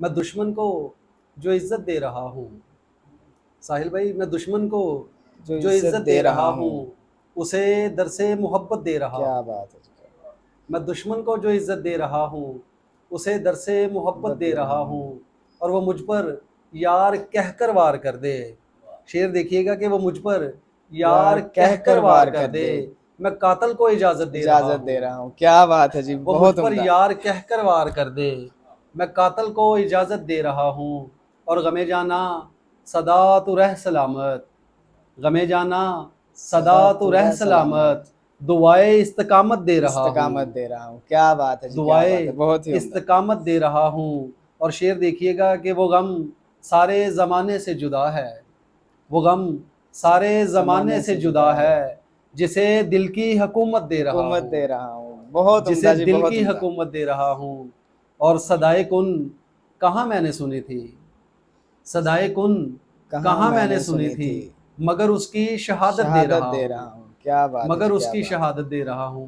मैं दुश्मन को जो इज्जत दे रहा हूँ, साहिल भाई, मैं दुश्मन को जो जो इज्जत इज्जत दे दे रहा रहा हूँ, हूँ। उसे दर से मोहब्बत दे रहा क्या हूँ। बात है जी, क्या मैं दुश्मन को जो इज्जत दे रहा हूँ, उसे दर से मोहब्बत मोहब्बत दे दे रहा रहा हूँ। हूँ, और वो मुझ पर यार कहकर वार कर दे। शेर देखिएगा कि वो मुझ पर यार यार कह कहकर कर वार वार कर कर दे। दे। मैं कातल को इजाजत दे रहा इजाजत दे हूँ, रहा हूँ। क्या बात है जी, वो मुझ बहुत पर उम्दा। यार कहकर वार कर दे। मैं कातल को इजाजत दे रहा हूँ, और गमे जाना सदा तू रह सलामत। गमे जाना सदा सदा तू तू रह रह सलामत। सलामत। दुआए इस्तकामत दे रहा हूँ। इस्तकामत दे रहा हूँ। क्या बात है जी, क्या दुआए बात है, बहुत ही उम्दा। इस्तकामत दे रहा हूँ। और शेर देखिएगा कि वो गम सारे ज़माने से जुदा है। वो गम सारे ज़माने जमाने से से जुदा जुदा है। है, जिसे दिल की हुकूमत दे रहा हुकूमत हूँ। दे रहा हूँ। बहुत जिसे उम्दा जी, दिल बहुत की उम्दा। हुकूमत दे रहा हूँ। और सदाए कुन कहाँ मैंने सुनी थी। सदाए कुन कहाँ कहाँ मैंने मैंने सुनी सुनी थी, थी। मगर उसकी शहादत दे शहादत रहा दे हूँ। रहा हूँ। क्या बात है मगर जी, क्या उसकी बात है। शहादत दे रहा हूँ।